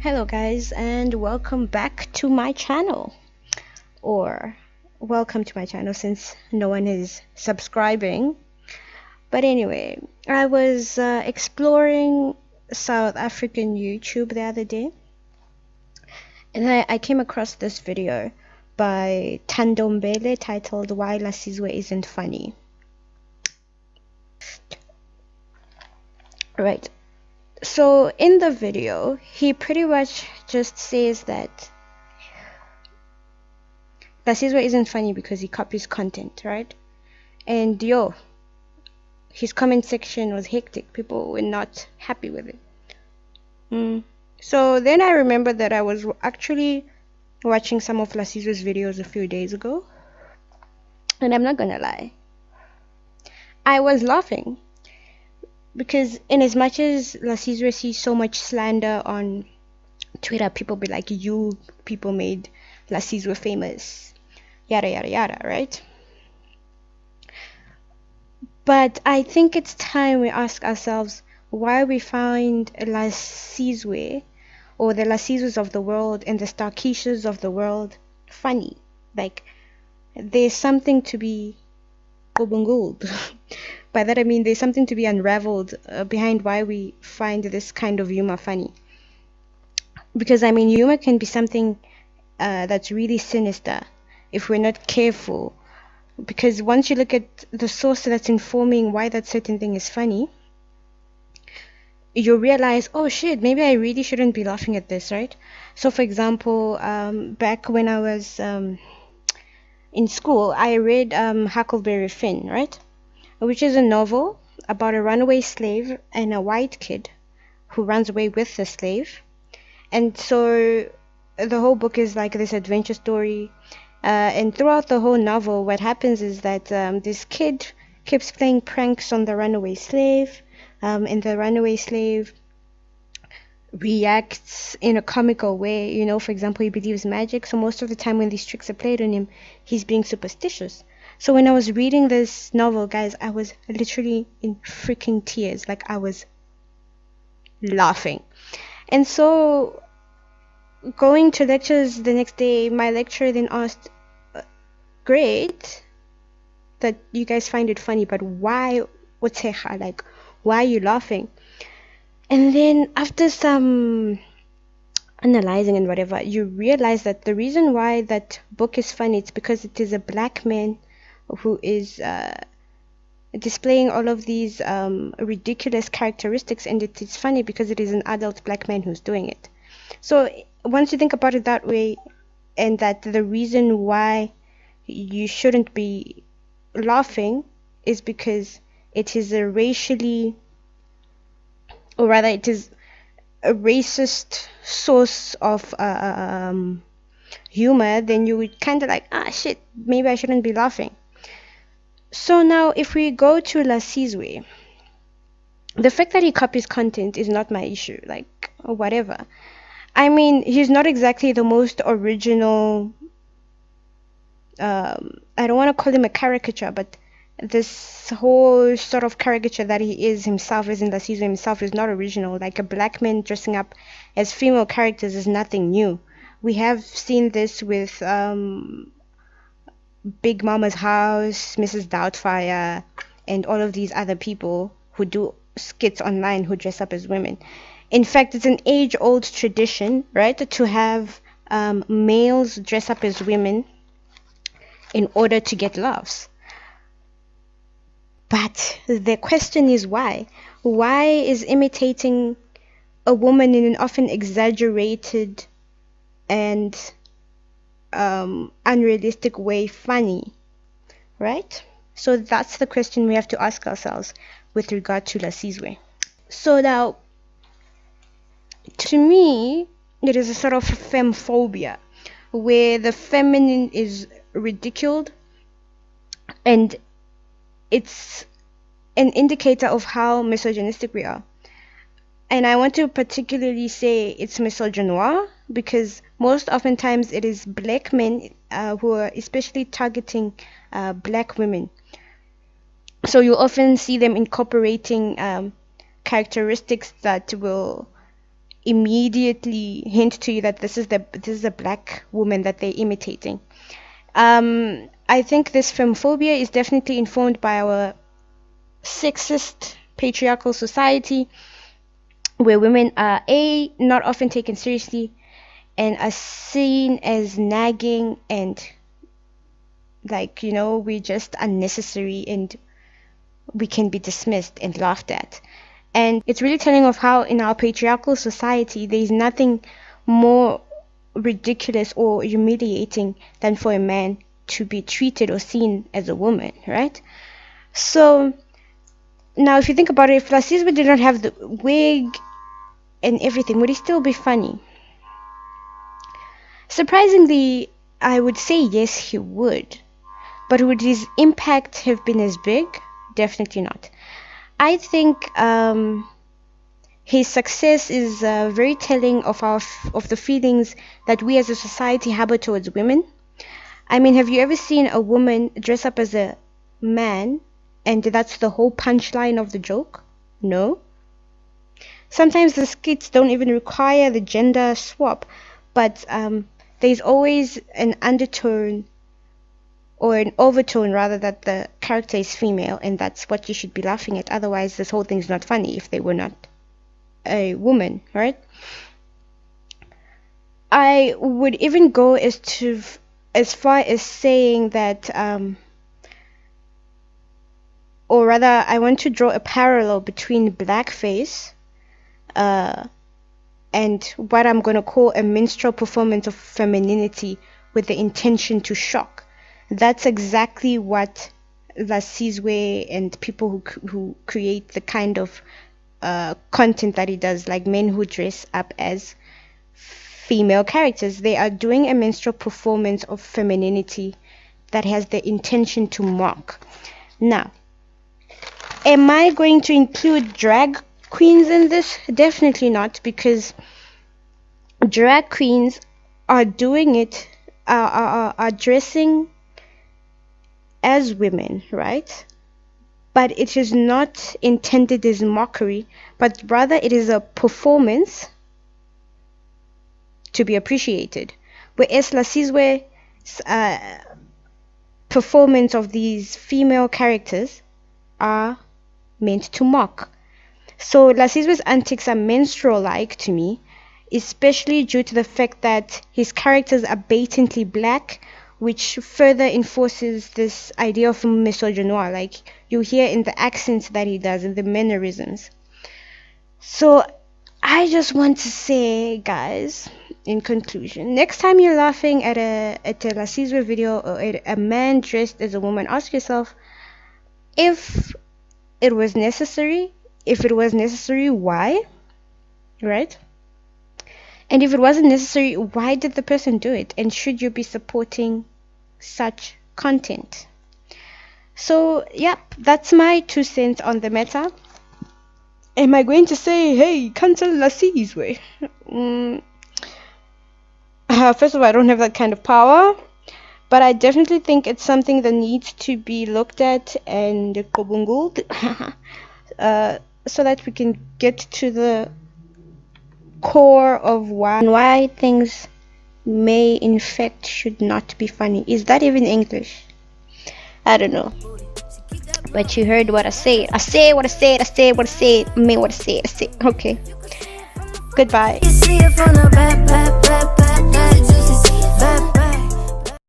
Hello guys, and welcome back to my channel, or welcome to my channel since no one is subscribing. But anyway, I was exploring South African YouTube the other day, and I came across this video by Tandombele titled "Why Lasizwe Isn't Funny." Right. So in the video, he pretty much just says that Lasizwe isn't funny because he copies content, right? And his comment section was hectic. People were not happy with it. So then I remembered that I was actually watching some of Lasizwe's videos a few days ago, and I'm not gonna lie, I was laughing. Because in as much as Lasizwe sees so much slander on Twitter, people be like, you people made Lasizwe famous, yada yada yada, right? But I think it's time we ask ourselves why we find Lasizwe, or the Lasizwes of the world and the Starkeishas of the world, funny. Like, there's something to be gobungled. By that I mean there's something to be unraveled behind why we find this kind of humor funny. Because I mean, humor can be something that's really sinister if we're not careful. Because once you look at the source that's informing why that certain thing is funny, you realize, oh shit, maybe I really shouldn't be laughing at this, right? So for example, back when I was in school, I read Huckleberry Finn, right? Which is a novel about a runaway slave and a white kid who runs away with the slave. And so the whole book is like this adventure story. And throughout the whole novel, what happens is that this kid keeps playing pranks on the runaway slave, and the runaway slave reacts in a comical way. You know, for example, he believes magic, so most of the time when these tricks are played on him, he's being superstitious. So when I was reading this novel, guys, I was literally in freaking tears. Like, I was laughing. And so going to lectures the next day, my lecturer then asked, great that you guys find it funny, but why, like, why are you laughing? And then after some analyzing and whatever, you realize that the reason why that book is funny, it's because it is a black man who is displaying all of these ridiculous characteristics, and it is funny because it is an adult black man who's doing it. So once you think about it that way, and that the reason why you shouldn't be laughing is because it is a racially, or rather it is a racist source of humor, then you would kind of like, ah shit, maybe I shouldn't be laughing. So now if we go to Lasizwe, the fact that he copies content is not my issue, like, whatever. I mean, he's not exactly the most original, I don't want to call him a caricature, but this whole sort of caricature that he is himself, as in Lasizwe himself, is not original. Like, a black man dressing up as female characters is nothing new. We have seen this with Big Mama's House, Mrs. Doubtfire, and all of these other people who do skits online who dress up as women. In fact, it's an age-old tradition, right, to have males dress up as women in order to get laughs. But the question is why? Why is imitating a woman in an often exaggerated and unrealistic way funny, right? So that's the question we have to ask ourselves with regard to Lasizwe. So now, to me, it is a sort of femphobia, where the feminine is ridiculed, and it's an indicator of how misogynistic we are. And I want to particularly say it's misogynoir, because most oftentimes it is black men who are especially targeting black women. So you often see them incorporating characteristics that will immediately hint to you that this is a black woman that they're imitating. I think this femphobia is definitely informed by our sexist patriarchal society, where women are not often taken seriously and are seen as nagging and like, we're just unnecessary and we can be dismissed and laughed at. And it's really telling of how in our patriarchal society there's nothing more ridiculous or humiliating than for a man to be treated or seen as a woman, right? So now if you think about it, if Lasizwe did not have the wig and everything, would he still be funny? Surprisingly, I would say yes, he would. But would his impact have been as big? Definitely not. I think his success is very telling of the feelings that we as a society harbor towards women. I mean, have you ever seen a woman dress up as a man and that's the whole punchline of the joke? No. Sometimes the skits don't even require the gender swap, but there's always an undertone or an overtone rather that the character is female, and that's what you should be laughing at. Otherwise this whole thing's not funny if they were not a woman, right? I would even go as far as saying that or rather I want to draw a parallel between blackface and what I'm going to call a minstrel performance of femininity with the intention to shock. That's exactly what Lasizwe and people who create the kind of content that he does, like men who dress up as female characters, they are doing a minstrel performance of femininity that has the intention to mock. Now, am I going to include drag queens in this? Definitely not, because drag queens are doing it, are dressing as women, right? But it is not intended as mockery, but rather it is a performance to be appreciated. Whereas Lasizwe's performance of these female characters are meant to mock. So Lasizwe's antics are minstrel-like to me, especially due to the fact that his characters are blatantly black, which further enforces this idea of misogynoir, like you hear in the accents that he does and the mannerisms. So I just want to say, guys, in conclusion, next time you're laughing at a Lasizwe video or at a man dressed as a woman, ask yourself if it was necessary. If it was necessary, why? Right? And if it wasn't necessary, why did the person do it? And should you be supporting such content? So, yep, that's my 2 cents on the matter. Am I going to say, hey, cancel Lasizwe? First of all, I don't have that kind of power. But I definitely think it's something that needs to be looked at and kobunguled, so that we can get to the core of why things may in fact should not be funny. Is that even English? I don't know. But you heard what I said. I said what I said. I said what I said. I mean what I said. I said. Okay. Goodbye.